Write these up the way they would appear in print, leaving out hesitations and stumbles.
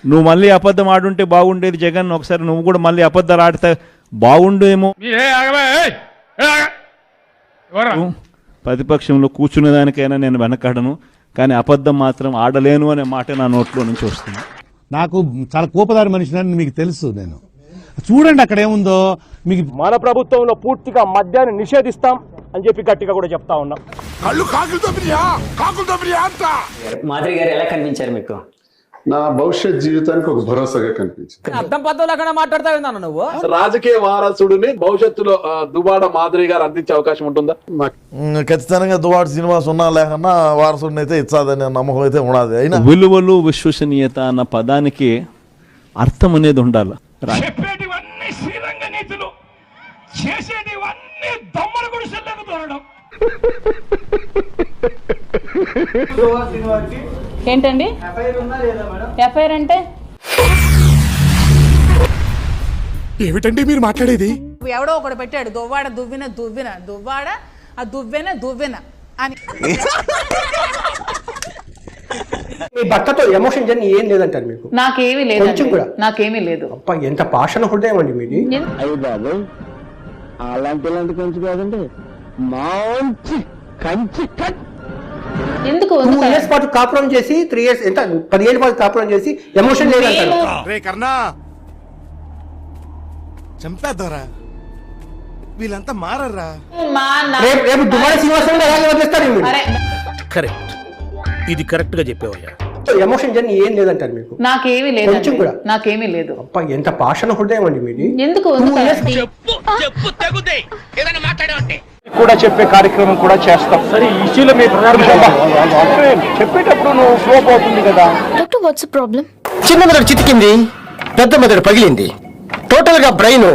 నువ్వు మళ్ళీ అబద్ధం ఆడుంటే బాగుండేది జగన్, ఒకసారి నువ్వు కూడా మళ్ళీ అబద్ధాలు ఆడితే బాగుండేమో. ప్రతిపక్షంలో కూర్చునేదానికైనా నేను వెనకాడను, కానీ అబద్ధం మాత్రం ఆడలేను అనే మాట నా నోట్లో నుంచి వస్తుంది. నాకు చాలా కోపదారి మనిషిని మీకు తెలుసు. నేను చూడండి అక్కడ ఏముందో. మీకు మన ప్రభుత్వంలో పూర్తిగా మద్యాన్ని నిషేధిస్తాం అని చెప్పి గట్టిగా కూడా చెప్తా ఉన్నాం. మాదిరి గారు ఎలా కనిపించారు మీకు? నా భవిష్యత్ జీవితానికి ఒక భరోసాగా కనిపించింది. అర్థం పద్ధతులు అక్కడ మాట్లాడతా ఉన్నాను. నువ్వు రాజకీయ వారసుడిని భవిష్యత్తులో దుబాడ మాదిరి గారు అందించే అవకాశం ఉంటుందా? ఖచ్చితంగా దువాడ శ్రీనివాస్ ఉన్నా లేకన్నా వారసుడిని అయితే ఇచ్చాదనే నమ్మకం అయితే ఉన్నది. అయినా విలువలు విశ్వసనీయత అన్న పదానికి అర్థం అనేది ఉండాలి. చెప్పేటివన్నీ శ్రీరంగ నీతులు, చేసేటివన్నీ దమ్మల గుడిసెల్లకు దొరకడం. ఏంటండి ఎఫ్ఐఆర్ అంటే? ఏమిటండి మీరు మాట్లాడేది? ఎవడో ఒకడు పెట్టాడు దువ్వాడ దువ్విన దువ్విన దువ్వాడ ఆ దువ్వెన దువ్వెన అని. మీ భర్తతో ఎమోషన్ జర్నీ ఏం లేదంటారు మీకు? నాకేమీ లేదు, కొంచెం కూడా? నాకేమీ లేదు. అప్ప ఎంత పాషణ హృదయం అండి మీది. అయ్యి బాబు అలాంటి కొంచెం కాదండి, మంచి కంచి ఎందుకు 2 years పాటు కాపురం చేసి 3 years ఎంత 10 ఏళ్ళ పాటు కాపురం చేసి ఎమోషన్ లేదంటారు. రే కర్ణా, చంపేద్దారా, వీళ్ళంతా మారరా. రేపు దుబాడ శ్రీనివాసం అలాగే వదిలేస్తారు. కరెక్ట్, ఇది కరెక్ట్ గా చెప్పేవయ్యా. ఎమోషన్ జర్నీ ఏం లేదంటారు మీకు? నాకేమీ లేదు, కొంచెం కూడా? నాకేమీ లేదు. అప్ప ఎంత పాషణ హృదయం అండి మీది. ఎందుకు కూడా చెప్పే కార్యక్రమం కూడా చేస్తాం. సరే ఈ ఇష్యూలో మీ చెప్పేటప్పుడు నువ్వు ఫ్లో పోతుంది కదా. Doctor what's problem? చిన్న మెదడు చితికింది, పెద్ద మెదడు పగిలింది, టోటల్ గా బ్రెయిన్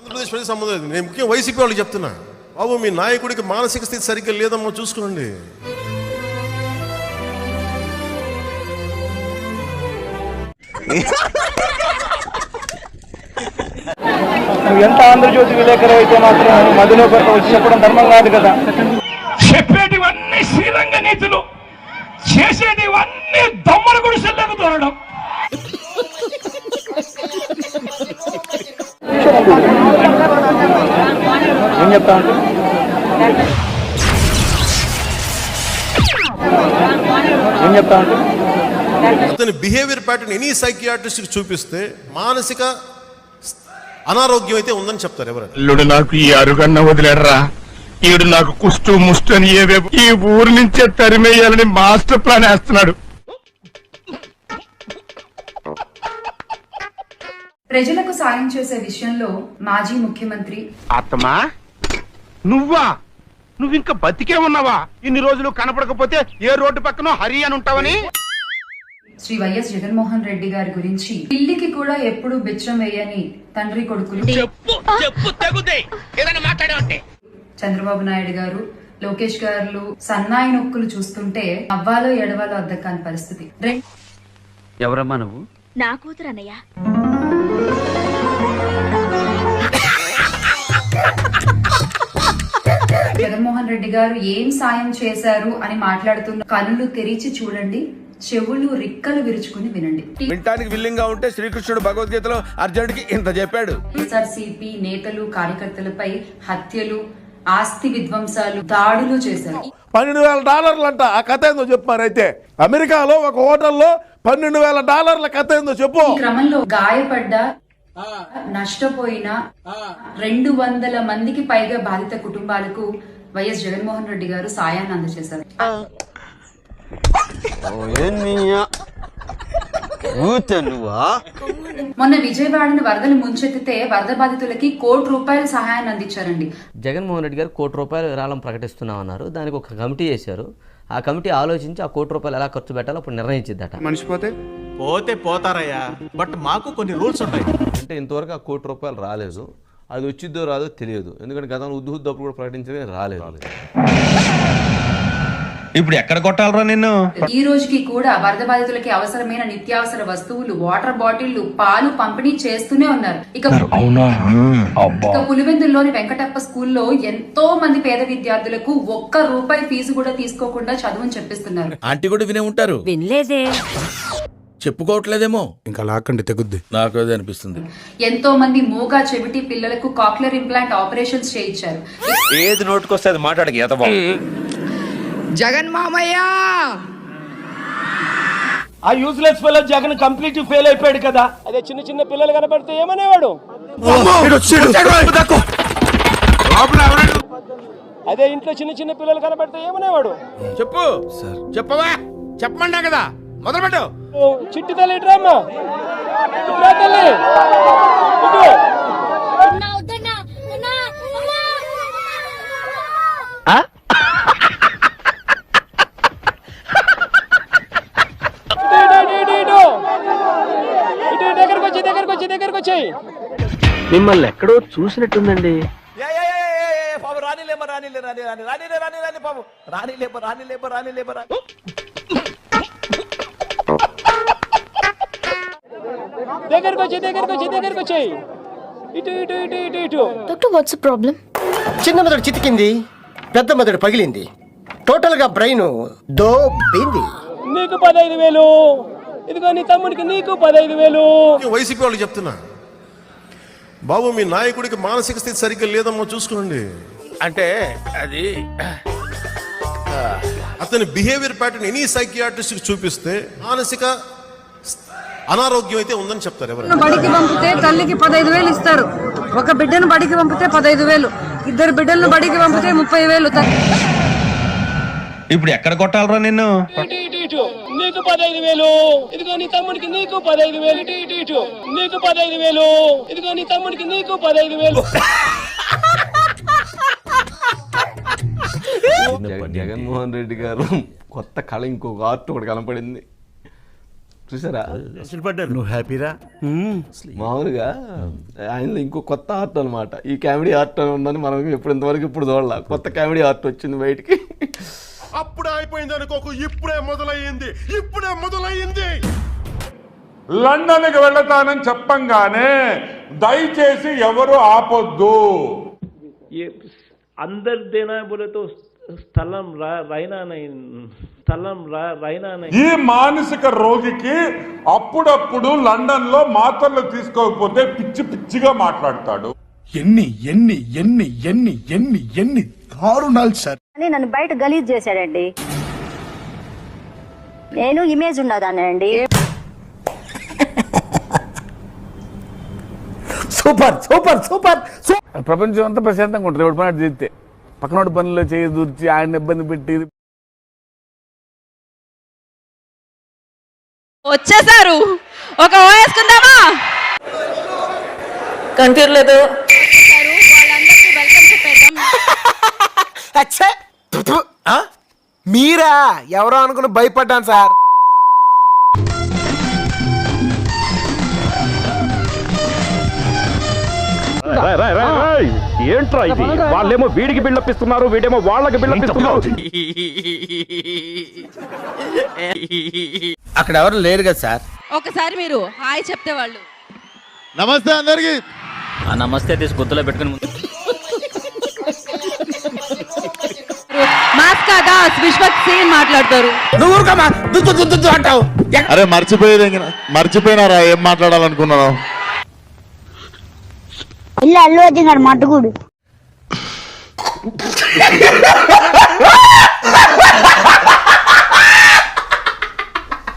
ఆంధ్రప్రదేశ్ ప్రజలకు సంబంధం లేదు. నేను ముఖ్యంగా వైసీపీ వాళ్ళకి చెప్తున్నా, బాబు మీ నాయకుడికి మానసిక స్థితి సరిగ్గా లేదమ్మా, చూసుకోండి. నువ్వు ఎంత ఆంధ్రజ్యోతి విలేకరు అయితే మాత్రం మధ్యలో వచ్చి చెప్పడం ధర్మం కాదు కదా. చెప్పేటివన్నీ శ్రీరంగ నీతులు, చేసేటివన్నీ దమ్మల గుడిసెల్లకు దొరకడం. ఏం చెప్తా అతని బిహేవియర్ ప్యాటర్న్ ఎనీ సైకియాట్రిస్ట్కి చూపిస్తే మానసిక అనారోగ్యం అయితే ఉందని చెప్తారు ఎవరైనా. ఇల్లుడు నాకు ఈ అరుగన్న వదిలేడరా, ఈడు నాకు కుష్టు ముష్టు అని ఏవేపు ఈ ఊరు నుంచే తరిమేయాలని మాస్టర్ ప్లాన్ వేస్తున్నాడు. ప్రజలకు సాయం చేసే విషయంలో మాజీ ముఖ్యమంత్రి ఆత్మా నువ్వు ఇంకా బతికే ఉన్నావా? ఇన్ని రోజులు కనపడకపోతే ఏ రోడ్డు పక్కన హరి అని ఉంటావని శ్రీ వైఎస్ జగన్మోహన్ రెడ్డి గారి గురించి పిల్లికి కూడా ఎప్పుడు బిచ్చం వేయని తండ్రి కొడుకులు చంద్రబాబు నాయుడు గారు, లోకేష్ గారు సన్నాయి నొక్కులు చూస్తుంటే అవ్వాలో ఎడవాలో అర్థం కాని పరిస్థితి. ఎవరమ్మా నువ్వు? నా కూతురు అన్నయ్య. జగన్మోహన్ రెడ్డి గారు ఏం సాయం చేశారు అని మాట్లాడుతున్న కనులు తెరిచి చూడండి, చెవులు రిక్కలు విరుచుకుని వినండి. వినటానికి విల్లింగ్ గా ఉంటే శ్రీకృష్ణుడు భగవద్గీతలో అర్జునుడికి ఇంత చెప్పాడు. ఎస్ఆర్సీపీ నేతలు కార్యకర్తలపై హత్యలు, ఆస్తి విధ్వంసాలు, దాడులు చేశారు. $12,000 అంట. ఆ కథ ఏందో చెప్పు. మరైతే అమెరికాలో ఒక హోటల్లో $12,000 కథ ఏందో చెప్పు. ఈ క్రమంలో గాయపడ్డ, నష్టపోయిన 200 మందికి పైగా బాధిత కుటుంబాలకు వైఎస్ జగన్మోహన్ రెడ్డి గారు సాయాన్ని అందజేశారు. మొన్న విజయవాడను వరదలు ముంచెత్తితే వరద బాధితులకి ₹1,00,00,000 సహాయాన్ని అందించారండి. జగన్మోహన్ రెడ్డి గారు ₹1,00,00,000 విరాళం ప్రకటిస్తున్నామన్నారు. దానికి ఒక కమిటీ చేశారు. ఆ కమిటీ ఆలోచించి ఆ ₹1,00,00,000 ఎలా ఖర్చు పెట్టాలో అప్పుడు నిర్ణయించిద్దట. మనిషిపోతే పోతారయ్యా, బట్ మాకు కొన్ని రూల్స్ ఉంటాయి. అంటే ఇంతవరకు ఆ ₹1,00,00,000 రాలేదు. అది వచ్చిద్దో రాదో తెలియదు. ఎందుకంటే గతంలో ఉద్దుహుద్దప్పుడు కూడా ప్రకటించే రాలేదు. ఇప్పుడు ఎక్కడ కొట్టాలరా నిన్ను? ఈ రోజుకి కూడా వరద బాధితులకి అవసరమైన నిత్యావసర వస్తువులు, వాటర్ బాటిళ్లు, పాలు పంపిణీ చేస్తూనే ఉన్నారు. ఇక పులివెందుల్లోని వెంకటప్ప స్కూల్లో ఎంతో మంది పేద విద్యార్థులకు ₹1 ఫీజు కూడా తీసుకోకుండా చదువుని చెప్పిస్తున్నారు. ఆంటీ కూడా వినే ఉంటారు. వినలేదే. చెప్పుకోవట్లేదేమో. ఇంకా లాక్కండి తెగుద్ది. నాకు అదే అనిపిస్తుంది. ఎంతో మంది మూగా చెవిటి పిల్లలకు కాక్లియర్ ఇంప్లాంట్ ఆపరేషన్స్ చేయించారు. ఏది నోటుకొస్తే అది మాట్లాడక ఎదవా. జగన్ మామయ్య ఆ useless fellow Jagan complete fail అయిపోయాడు కదా. అదే చిన్న చిన్న పిల్లలు కనపడితే ఏమనేవాడు? అదే ఇంట్లో చిన్న చిన్న పిల్లలు కనపడితే ఏమనేవాడు? చెప్పు సార్. చెప్పవా? చెప్పమంటా కదా, మొదలు పెట్టు. చిట్టి తల్లి ఇట్రామ్మా, ఇట్రా తల్లి, ఇటు. దగ్గరకు వచ్చాయి. మిమ్మల్ని ఎక్కడో చూసినట్టుందండి. దగ్గరకు వచ్చాయి. ఇటు ఇటు ఇటు ఇటు ఇటు. Doctor, what's problem? చిన్న మెదడు చితికింది, పెద్ద మెదడు పగిలింది, టోటల్ గా బ్రెయిన్ దోబింది. నీకు 15,000, ఇదిగో నీ తమ్ముడికి నీకు 15,000. వైసీపీ వాళ్ళు చెప్తున్నా, బాబు మీ నాయకుడికి మానసిక స్థితి సరిగ్గా లేదమ్మా చూసుకోండి. అంటే అది అతని బిహేవియర్ ప్యాటర్న్ ఎనీ సైకియాట్రిస్ట్ చూపిస్తే మానసిక అనారోగ్యం అయితే ఉందని చెప్తారు. ఎవరు బడికి పంపితే తల్లికి 15,000 ఇస్తారు. ఒక బిడ్డను బడికి పంపితే 15,000, 2 బిడ్డలను బడికి పంపితే 30,000. ఇప్పుడు ఎక్కడ కొట్టాలరా నిన్ను? నీకు 15,000, ఇదిగో నీ తమ్ముడికి నీకు 15,000. ఇటు ఇటు ఇటు. నీకు 15,000, ఇదిగో నీ తమ్ముడికి నీకు 15,000. జగన్మోహన్ రెడ్డి గారు కొత్త కళ, ఇంకొక ఆర్ట్ ఒకటి కనపడింది చూసారా? నువ్వు హ్యాపీరా? మామూలుగా ఆయనలో ఇంకో కొత్త ఆర్ట్ అనమాట. ఈ కామెడీ ఆర్ట్ అని ఉందని మనం ఇంతవరకు చూడాల. కొత్త కామెడీ ఆర్ట్ వచ్చింది బయటికి. అప్పుడే అయిపోయింది అనుకోకు, ఇప్పుడే మొదలయ్యింది. లండన్కి వెళతానని చెప్పంగానే దయచేసి ఎవరు ఆపొద్దు. अंदर देना है बोले तो స్థలం రైనా ఈ మానసిక రోగికి అప్పుడప్పుడు లండన్ లో మాత్రలు తీసుకోకపోతే పిచ్చి పిచ్చిగా మాట్లాడతాడు. ఎన్ని దారుణాలు సార్. నన్ను బయట గలీజ్ చేశాడండి. నేను ఇమేజ్ ఉన్నదానండి. Super super super. ప్రపంచం అంతా ప్రశాంతంగా ఉంటుంది ఎవడు పని చేస్తే. పక్కనోడి పనుల్లో చేయి దూర్చి ఆయన ఇబ్బంది పెట్టి వచ్చేసారు. ఒక వేసుకుందామా? కనిపించలేదు. వాళ్ళందరికీ వెల్కమ్ చెప్పేద్దాం. మీరా? ఎవరో అనుకుని భయపడ్డాను సార్. ఏంట్రా ఇది? వాళ్ళేమో వీడికి బిల్డప్ ఇస్తున్నారు, వీడేమో వాళ్ళకి బిల్డప్ ఇస్తున్నారు. అక్కడ ఎవరు లేరు కదా సార్. ఒకసారి మీరు హాయ్ చెప్తే వాళ్ళు. నమస్తే అందరికి. నమస్తే తీసి గుర్తులో పెట్టుకుని మాస్కా దాస్ విశ్వక్ సేన్ మాట్లాడతారు. అంటావు. అరే మర్చిపోయినారా ఏం మాట్లాడాలనుకున్నాను? ఇల్లు అల్లు వచ్చినాడు మట్టుకుడు.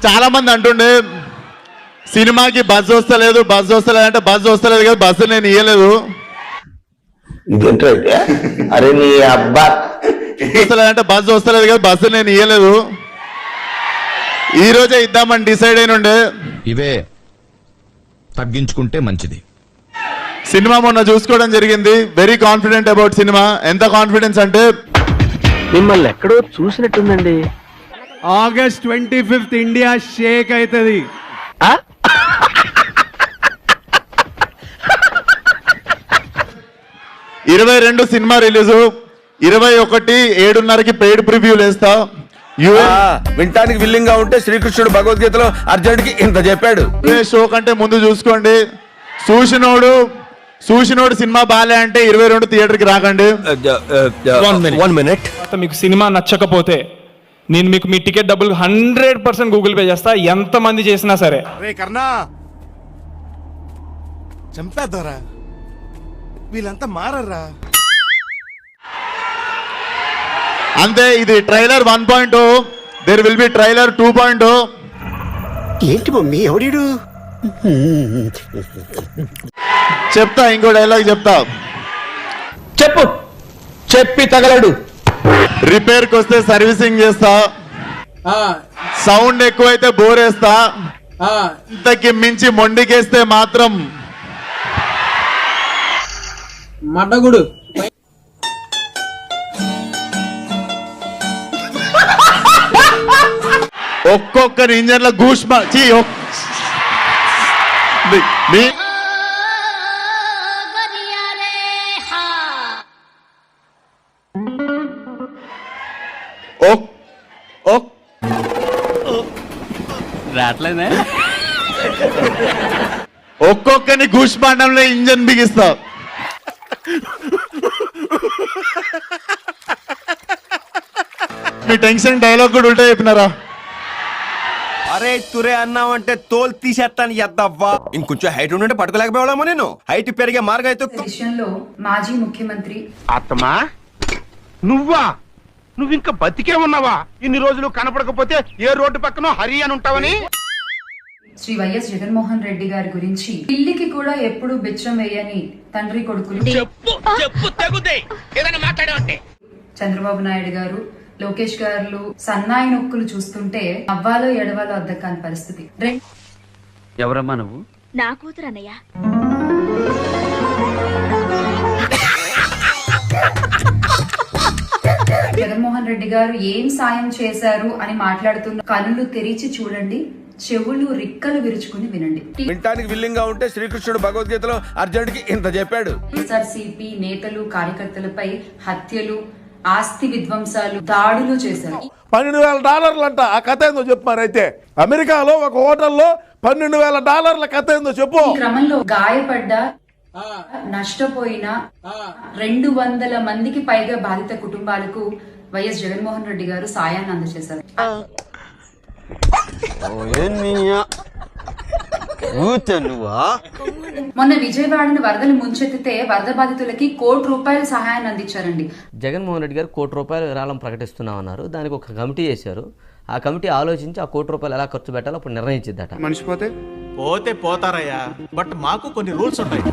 చాలా మంది అంటుండే సినిమాకి బజ్ వస్తలేదు అంటే బజ్ వస్తలేదు కదా, బస్సు నేను ఇయ్యలేదు. అరే నీ అబ్బా అంటే బజ్ వస్తలేదు కదా, బస్సు నేను ఇయ్యలేదు. ఈ రోజే ఇద్దామని డిసైడ్ అయినుండే. ఇవే తగ్గించుకుంటే మంచిది. సినిమా మొన్న చూసుకోవడం జరిగింది. Very confident about cinema. ఎంత కాన్ఫిడెన్స్ అంటే మిమ్మల్ని ఎక్కడో చూసినట్టుందండి. August 25th ఇండియా షేక్ అవుతుంది. 22 సినిమా రిలీజు, 21 7:30కి పెయిడ్ ప్రివ్యూలు వేస్తా. వినటానికి విల్లింగ్ గా ఉంటే శ్రీకృష్ణుడు భగవద్గీతలో అర్జునుడికి ఇంత చెప్పాడు. షో కంటే ముందు చూసుకోండి. చూసినోడు సినిమా బాలే అంటే 22 థియేటర్కి రాకండి. 1 minute. మీకు సినిమా నచ్చకపోతే నేను మీకు మీ టికెట్ డబ్బులు 100% గూగుల్ పే చేస్తా, ఎంత మంది చేసినా సరే. రే కర్ణా చంపేద్దారా, వీళ్ళంతా మారరా. అంతే, ఇది trailer 1.0. There will be trailer 2.0. ఏంటి మమ్మీ ఎవడీడు? చెప్తా, ఇంకో డైలాగ్ చెప్తా. చెప్పు, చెప్పి తగలడు. రిపేర్కి వస్తే సర్వీసింగ్ చేస్తా, సౌండ్ ఎక్కువైతే బోరేస్తా, ఇంతకి మించి మొండికేస్తే మాత్రం మడ్డగుడు. ఒక్కొక్కరి ఇంజన్ల గూష్మా ఒక్కొక్కరిని గూష్మాండంలో ఇంజన్ బిగిస్తా. మీ టెన్షన్ డైలాగ్ కూడా ఉల్టా చెప్పినారా? అరే తురే అన్నావంటే తోలు తీసేస్తాను ఎద్దవ్వా. ఇంకొంచెం హైట్ ఉంటే పట్టుకోలేకపోయామో. నేను హైట్ పెరిగే మార్గం అయితే విషయంలో మాజీ ముఖ్యమంత్రి ఆత్మా నువ్వా? నువ్వు ఇంకా బతికే ఉన్నావా? ఇన్ని రోజులు కనపడకపోతే ఏ రోడ్డు పక్కనో హరి అని ఉంటావని. శ్రీ వైఎస్ జగన్మోహన్ రెడ్డి గారి గురించి పిల్లికి కూడా ఎప్పుడు బిచ్చం వేయని తండ్రి కొడుకులు చంద్రబాబు నాయుడు గారు, లోకేష్ గారు సన్నాయి నొక్కులు చూస్తుంటే అవ్వాలో ఎడవాలో అర్థం కాని పరిస్థితి. ఎవరమ్మా నువ్వు? నా కూతురు అన్నయ్య. జగన్మోహన్ రెడ్డి గారు ఏం సాయం చేశారు అని మాట్లాడుతున్న కనులు తెరిచి చూడండి, చెవులు రిక్కలు విరుచుకుని వినండి. వినటానికి విల్లింగ్ గా ఉంటే శ్రీకృష్ణుడు భగవద్గీతలో అర్జునుడికి ఇంత చెప్పాడు. ఎస్ఆర్సీపీ నేతలు కార్యకర్తలపై హత్యలు, ఆస్తి విధ్వంసాలు, దాడులు చేశారు. $12,000 అంట. ఆ కథ ఏందో చెప్పు. మరైతే అమెరికాలో ఒక హోటల్లో $12,000 కథ ఏందో చెప్పు. ఈ క్రమంలో గాయపడ్డ, నష్టపోయిన 200 మందికి పైగా బాధిత కుటుంబాలకు వైఎస్ జగన్మోహన్ రెడ్డి గారు సాయాన్ని అందజేశారు. మొన్న విజయవాడను వరదలు ముంచెత్తితే వరద బాధితులకి ₹1 సహాయాన్ని అందించారండి. జగన్మోహన్ రెడ్డి గారు ₹1 విరాళం ప్రకటిస్తున్నామన్నారు. దానికి ఒక కమిటీ చేశారు. ఆ కమిటీ ఆలోచించి ఆ ₹1 ఎలా ఖర్చు పెట్టాలో అప్పుడు నిర్ణయించిద్దట. మనిషి పోతే పోతారయ్యా, బట్ మాకు కొన్ని రూల్స్ ఉంటాయి.